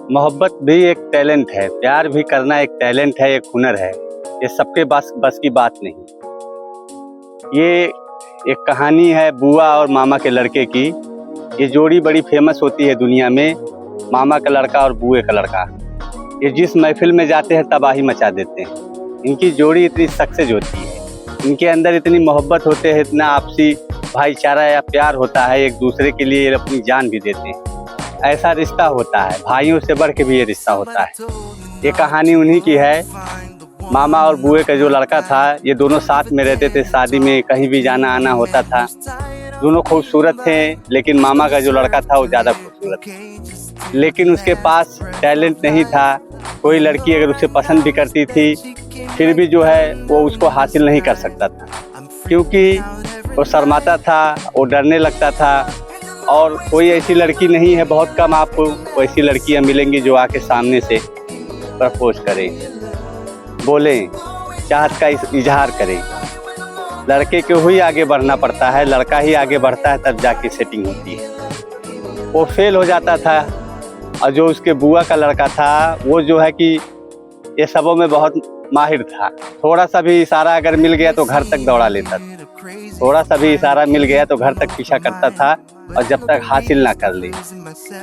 मोहब्बत भी एक टैलेंट है, प्यार भी करना एक टैलेंट है, एक हुनर है। ये सबके बस की बात नहीं। ये एक कहानी है बुआ और मामा के लड़के की। ये जोड़ी बड़ी फेमस होती है दुनिया में, मामा का लड़का और बुए का लड़का। ये जिस महफिल में जाते हैं तबाही मचा देते हैं। इनकी जोड़ी इतनी सक्सेस होती है, इनके अंदर इतनी मोहब्बत होते हैं, इतना आपसी भाईचारा या प्यार होता है, एक दूसरे के लिए अपनी जान भी देते हैं। ऐसा रिश्ता होता है, भाइयों से बढ़ के भी ये रिश्ता होता है। ये कहानी उन्हीं की है। मामा और बुए का जो लड़का था, ये दोनों साथ में रहते थे, शादी में कहीं भी जाना आना होता था। दोनों खूबसूरत थे, लेकिन मामा का जो लड़का था वो ज़्यादा खूबसूरत था। लेकिन उसके पास टैलेंट नहीं था। कोई लड़की अगर उसे पसंद भी करती थी, फिर भी जो है वो उसको हासिल नहीं कर सकता था, क्योंकि वो शर्माता था, वो डरने लगता था। और कोई ऐसी लड़की नहीं है, बहुत कम आपको वैसी लड़कियां मिलेंगी जो आके सामने से प्रपोज करें, बोलें, चाहत का इजहार करें। लड़के को ही आगे बढ़ना पड़ता है, लड़का ही आगे बढ़ता है, तब जाके सेटिंग होती है। वो फेल हो जाता था। और जो उसके बुआ का लड़का था, वो जो है कि ये सबों में बहुत माहिर था। थोड़ा सा भी इशारा अगर मिल गया तो घर तक दौड़ा लेता था। थोड़ा सा भी इशारा मिल गया तो घर तक पीछा करता था, और जब तक हासिल ना कर ले।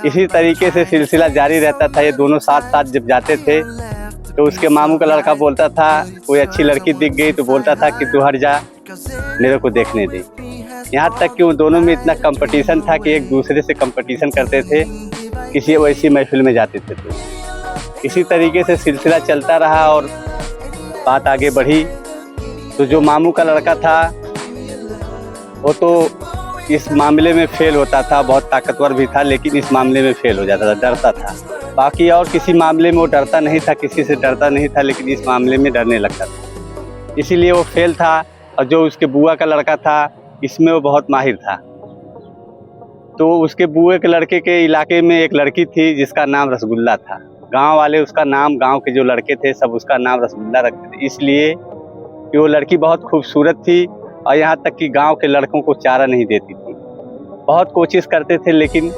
इसी तरीके से सिलसिला जारी रहता था। ये दोनों साथ साथ जब जाते थे तो उसके मामू का लड़का बोलता था, कोई अच्छी लड़की दिख गई तो बोलता था कि तू हट जा, मेरे को देखने दे। यहाँ तक कि उन दोनों में इतना कंपटीशन था कि एक दूसरे से कंपटीशन करते थे, किसी वैसी महफिल में जाते थे। तो इसी तरीके से सिलसिला चलता रहा और बात आगे बढ़ी। तो जो मामू का लड़का था वो तो इस मामले में फेल होता था, बहुत ताकतवर भी था, लेकिन इस मामले में फेल हो जाता था, डरता था। बाकी और किसी मामले में वो डरता नहीं था, किसी से डरता नहीं था, लेकिन इस मामले में डरने लगता था, इसीलिए वो फेल था। और जो उसके बुआ का लड़का था, इसमें वो बहुत माहिर था। तो उसके बुए के लड़के के इलाके में एक लड़की थी जिसका नाम रसगुल्ला था। गांव वाले उसका नाम, गांव के जो लड़के थे सब उसका नाम रसगुल्ला रखते थे, इसलिए कि वो लड़की बहुत खूबसूरत थी। और यहाँ तक कि गांव के लड़कों को चारा नहीं देती थी। बहुत कोशिश करते थे, लेकिन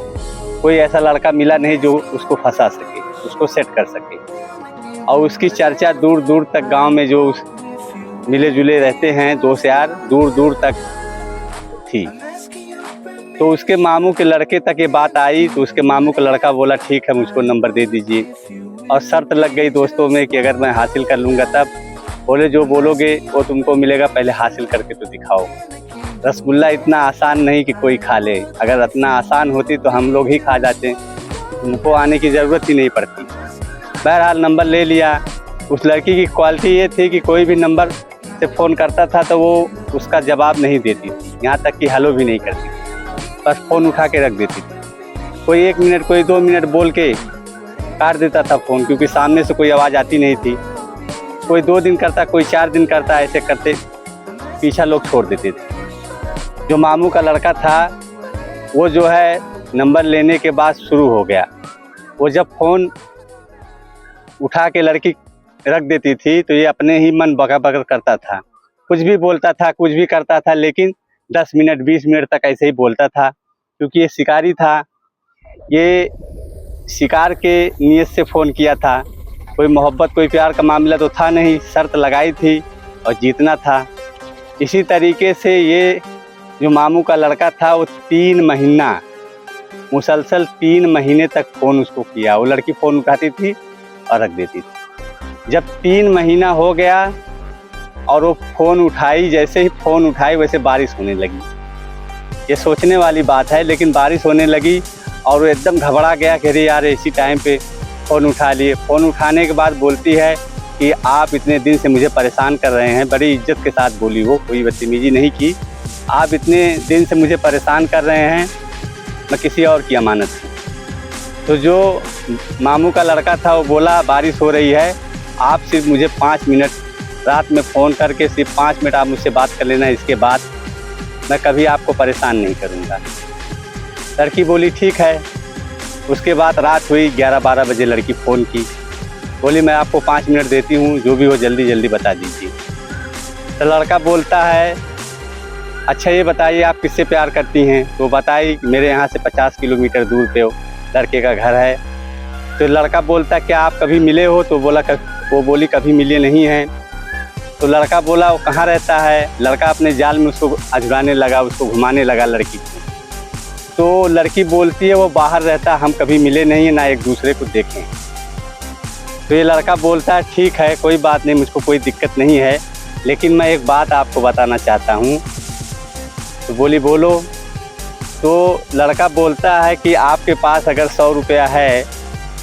कोई ऐसा लड़का मिला नहीं जो उसको फंसा सके, उसको सेट कर सके। और उसकी चर्चा दूर दूर तक, गांव में जो मिले जुले रहते हैं दोस्त यार, दूर दूर तक थी। तो उसके मामू के लड़के तक ये बात आई, तो उसके मामू का लड़का बोला ठीक है, मुझको नंबर दे दीजिए। और शर्त लग गई दोस्तों में कि अगर मैं हासिल कर लूँगा तब। बोले जो बोलोगे वो तुमको मिलेगा, पहले हासिल करके तो दिखाओ। रसगुल्ला इतना आसान नहीं कि कोई खा ले, अगर इतना आसान होती तो हम लोग ही खा जाते, उनको आने की ज़रूरत ही नहीं पड़ती। बहरहाल नंबर ले लिया। उस लड़की की क्वालिटी ये थी कि कोई भी नंबर से फ़ोन करता था तो वो उसका जवाब नहीं देती थी, यहाँ तक कि हेलो भी नहीं करती थी, बस फ़ोन उठा के रख देती थी। कोई 1 मिनट, कोई 2 मिनट बोल के काट देता था फ़ोन, क्योंकि सामने से कोई आवाज़ आती नहीं थी। कोई 2 दिन करता, कोई 4 दिन करता, ऐसे करते पीछा लोग छोड़ देते थे। जो मामू का लड़का था वो जो है नंबर लेने के बाद शुरू हो गया। वो जब फ़ोन उठा के लड़की रख देती थी तो ये अपने ही मन बगा बगर करता था, कुछ भी बोलता था, कुछ भी करता था, लेकिन 10 मिनट 20 मिनट तक ऐसे ही बोलता था, क्योंकि ये शिकारी था। ये शिकार के नीयत से फ़ोन किया था, कोई मोहब्बत कोई प्यार का मामला तो था नहीं, शर्त लगाई थी और जीतना था। इसी तरीके से ये जो मामू का लड़का था वो 3 महीना मुसलसल 3 महीने तक फ़ोन उसको किया। वो लड़की फ़ोन उठाती थी और रख देती थी। जब 3 महीना हो गया और वो फ़ोन उठाई, जैसे ही फ़ोन उठाई वैसे बारिश होने लगी। ये सोचने वाली बात है, लेकिन बारिश होने लगी और वो एकदम घबरा गया कि अरे यार इसी टाइम पे फ़ोन उठा लिए। फ़ोन उठाने के बाद बोलती है कि आप इतने दिन से मुझे परेशान कर रहे हैं। बड़ी इज्जत के साथ बोली वो, कोई बदतमीजी नहीं की। आप इतने दिन से मुझे परेशान कर रहे हैं, मैं किसी और की अमानत हूँ। तो जो मामू का लड़का था वो बोला बारिश हो रही है, आप सिर्फ मुझे 5 मिनट रात में फ़ोन करके सिर्फ 5 मिनट आप मुझसे बात कर लेना, इसके बाद मैं कभी आपको परेशान नहीं करूँगा। लड़की बोली ठीक है। उसके बाद रात हुई, 11-12 बजे लड़की फ़ोन की, बोली मैं आपको 5 मिनट देती हूँ, जो भी हो जल्दी जल्दी बता दीजिए। तो लड़का बोलता है अच्छा ये बताइए आप किससे प्यार करती हैं? तो बताई मेरे यहाँ से 50 किलोमीटर दूर पे लड़के का घर है। तो लड़का बोलता क्या आप कभी मिले हो? तो वो बोली कभी मिले नहीं हैं। तो लड़का बोला वो कहाँ रहता है? लड़का अपने जाल में उसको अझुराने लगा, उसको घुमाने लगा लड़की को। तो लड़की बोलती है वो बाहर रहता, हम कभी मिले नहीं हैं, ना एक दूसरे को देखें। तो ये लड़का बोलता है ठीक है, कोई बात नहीं, मुझको कोई दिक्कत नहीं है, लेकिन मैं एक बात आपको बताना चाहता हूँ। तो बोली बोलो। तो लड़का बोलता है कि आपके पास अगर 100 रुपया है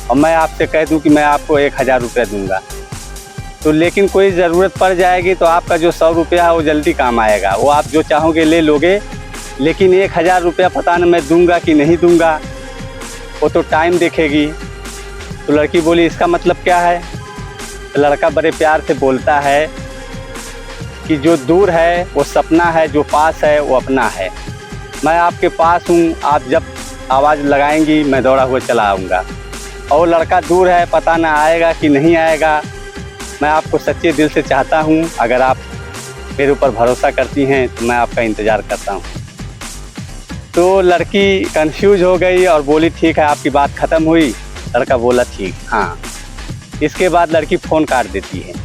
और मैं आपसे कह दूं कि मैं आपको 1000 रुपया दूंगा, तो लेकिन कोई ज़रूरत पड़ जाएगी तो आपका जो 100 रुपया है वो जल्दी काम आएगा, वो आप जो चाहोगे ले लोगे, लेकिन 1000 रुपया पता न मैं दूंगा कि नहीं दूंगा, वो तो टाइम देखेगी। तो लड़की बोली इसका मतलब क्या है? तो लड़का बड़े प्यार से बोलता है कि जो दूर है वो सपना है, जो पास है वो अपना है। मैं आपके पास हूँ, आप जब आवाज़ लगाएंगी मैं दौड़ा हुआ चला आऊँगा। और लड़का दूर है, पता ना आएगा कि नहीं आएगा। मैं आपको सच्चे दिल से चाहता हूँ, अगर आप मेरे ऊपर भरोसा करती हैं तो मैं आपका इंतज़ार करता हूँ। तो लड़की कंफ्यूज हो गई और बोली ठीक है, आपकी बात ख़त्म हुई? लड़का बोला ठीक, हाँ। इसके बाद लड़की फ़ोन काट देती है।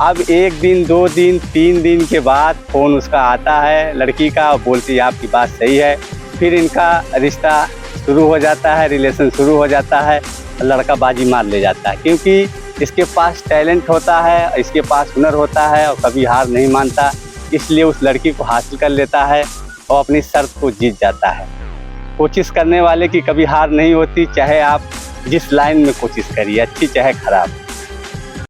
अब 1 दिन 2 दिन 3 दिन के बाद फ़ोन उसका आता है लड़की का, और बोलती है आपकी बात सही है। फिर इनका रिश्ता शुरू हो जाता है, रिलेशन शुरू हो जाता है। लड़का बाजी मार ले जाता है, क्योंकि इसके पास टैलेंट होता है, इसके पास हुनर होता है और कभी हार नहीं मानता, इसलिए उस लड़की को हासिल कर लेता है और अपनी शर्त को जीत जाता है। कोशिश करने वाले की कभी हार नहीं होती, चाहे आप जिस लाइन में कोशिश करिए, अच्छी चाहे खराब।